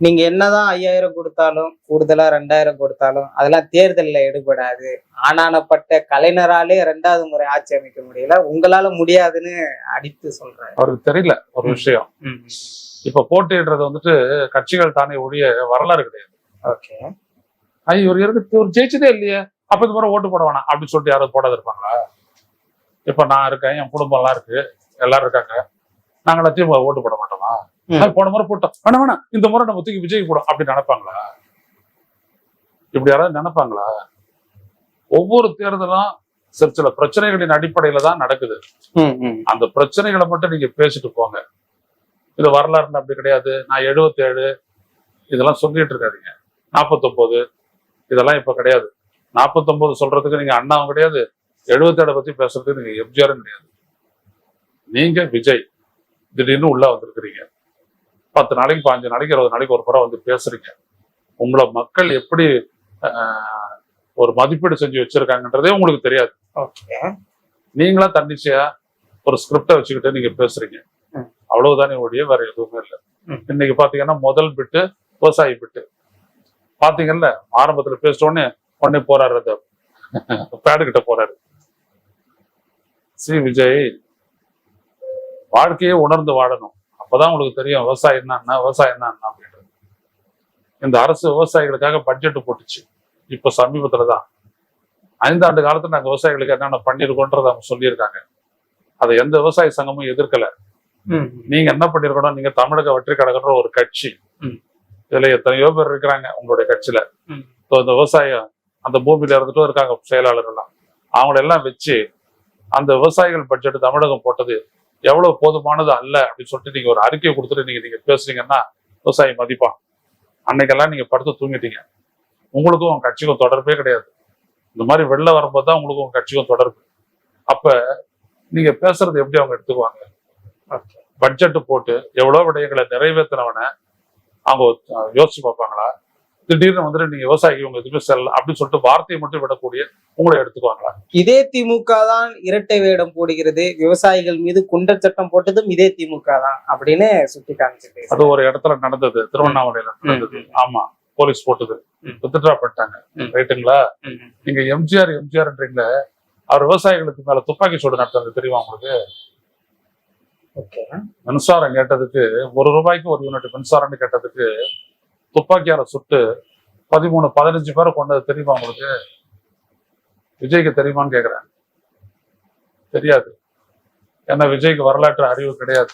நீங்க என்னதான் 5000 கொடுத்தாலும், கூடுதலா 2000 கொடுத்தாலும், அதெல்லாம் தேர்தல்ல எடுபடாது. ஆனானப்பட்ட கலைஞராலே 2வது முறை ஆட்சி அமைக்க முடியல. உங்களால முடியாதுன்னு அடித்து சொல்றாரு. அவருக்கு தெரியல ஒரு விஷயம். இப்ப போட்டியிடுறது வந்துட்டு கட்சிகள் தானே ஒழிய வரலாறு கிடையாது. ஓகே. இவர் ஜெயிச்சதே இல்லையே, அப்ப இந்த முறை ஓட்டு போட வேணாம் அப்படின்னு சொல்லிட்டு யாரும் போடாது இருப்பாங்களா? இப்ப நான் இருக்கேன், என் குடும்பம் எல்லாம் இருக்கு, எல்லாரும் இருக்காங்க, நாங்க எல்லாத்தையும் ஓட்டு போட மாட்டோமா? போன முறை போட்டோம், வேணாம் இந்த முறை நம்ம தூக்கி விஜய்க்கு போடும் அப்படின்னு நினைப்பாங்களா? இப்படி யாராவது நினைப்பாங்களா? ஒவ்வொரு தேர்தலும் சில பிரச்சனைகளின் அடிப்படையில தான் நடக்குது. அந்த பிரச்சனைகளை மட்டும் நீங்க பேசிட்டு போங்க. இது வரலாறு அப்படி கிடையாது. நான் 77 இதெல்லாம் சொல்லிட்டு இருக்காதீங்க. 49 இதெல்லாம் இப்ப கிடையாது. 49 சொல்றதுக்கு நீங்க அண்ணாவும் கிடையாது, 77 பத்தி பேசுறதுக்கு நீங்க எம்ஜிஆரும் கிடையாது. நீங்க விஜய் திடீர்னு உள்ள வந்திருக்கிறீங்க. 10 நாளைக்கு 15 நாளைக்கு 20 நாளைக்கு ஒரு முறை வந்து பேசுறீங்க. உங்களை மக்கள் எப்படி ஒரு மதிப்பீடு செஞ்சு வச்சிருக்காங்கன்றதே உங்களுக்கு தெரியாது. நீங்களா தன்னிச்சையா ஒரு ஸ்கிரிப்டை வச்சுக்கிட்டு நீங்க பேசுறீங்க. அவ்வளவுதானே ஒழிய வேற எதுவுமே இல்லை. இன்னைக்கு பாத்தீங்கன்னா முதல் பிட்டு விவசாயி பிட்டு பாத்தீங்கல்ல, ஆரம்பத்துல பேசிட்டோடனே உடனே போறாரு, அந்த பேடு கிட்ட போறாரு. விஜய் வாழ்க்கையே உணர்ந்து வாழணும், அப்பதான் உங்களுக்கு தெரியும் விவசாயம் என்ன விவசாயம் என்ன அப்படின்றது. இந்த அரசு விவசாயிகளுக்காக பட்ஜெட் போட்டுச்சு. இப்ப சமீபத்துலதான் 5 ஆண்டு காலத்துல நாங்க விவசாயிகளுக்கு என்னென்ன பண்ணிருக்கோன்றத அவங்க சொல்லியிருக்காங்க. அதை எந்த விவசாய சங்கமும் எதிர்க்கல. நீங்க என்ன பண்ணிருக்கணும், நீங்க தமிழக வெற்றி கழகன்ற ஒரு கட்சி, இதுல எத்தனையோ பேர் இருக்கிறாங்க உங்களுடைய கட்சியில. இந்த விவசாயம் அந்த பூமியில இருந்துட்டும் இருக்காங்க செயலாளர்கள்லாம், அவங்களெல்லாம் வச்சு அந்த விவசாயிகள் பட்ஜெட் தமிழகம் போட்டது எவ்வளவு போதுமானது அல்ல அப்படின்னு சொல்லிட்டு நீங்க ஒரு அறிக்கையை கொடுத்துட்டு நீங்க பேசுறீங்கன்னா விவசாயி மதிப்பான். அன்னைக்கெல்லாம் நீங்க படுத்து தூங்கிட்டீங்க. உங்களுக்கும் உங்க கட்சிக்கும் தொடர்பே கிடையாது. இந்த மாதிரி வெளில வரும்போது தான் உங்களுக்கும் உங்க கட்சிக்கும் தொடர்பு. அப்ப நீங்க பேசுறது எப்படி அவங்க எடுத்துக்குவாங்க? பட்ஜெட் போட்டு எவ்வளவு விடயங்களை நிறைவேற்றினவன அவங்க யோசிச்சு பார்ப்பாங்களா? திடீர்னு வந்துட்டு நீங்க விவசாயிக்கு உங்க எதுவுமே செல்லலாம் அப்படின்னு சொல்லிட்டு வார்த்தையை மட்டும் விடக்கூடிய உங்களை எடுத்துக்குவாங்களா? இதே திமுக தான் இரட்டை வேடம் போடுகிறது, விவசாயிகள் மீது குண்டர் சட்டம் போட்டதும் இதே திமுக தான் அப்படின்னு சுட்டி காமிச்சிட்டு. அது ஒரு இடத்துல நடந்தது, திருவண்ணாமலையில நடந்தது. ஆமா, போலீஸ் போட்டது, வித்ட்ரா பண்ணிட்டாங்க. ரைட்டுங்களா? நீங்க எம்ஜிஆர்ன்றீங்களா, அவர் விவசாயிகளுக்கு மேல துப்பாக்கி சூடு நடத்துறது தெரியுமா உங்களுக்கு? மின்சாரம் கேட்டதுக்கு 1 ரூபாய்க்கு 1 யூனிட் மின்சாரம்னு கேட்டதுக்கு துப்பாக்கியார சுட்டு 13-15 பேரை கொண்டது தெரியுமா உங்களுக்கு? விஜய்க்கு தெரியுமான்னு கேக்குறேன். தெரியாது. ஏன்னா விஜய்க்கு வரலாற்று அறிவு கிடையாது.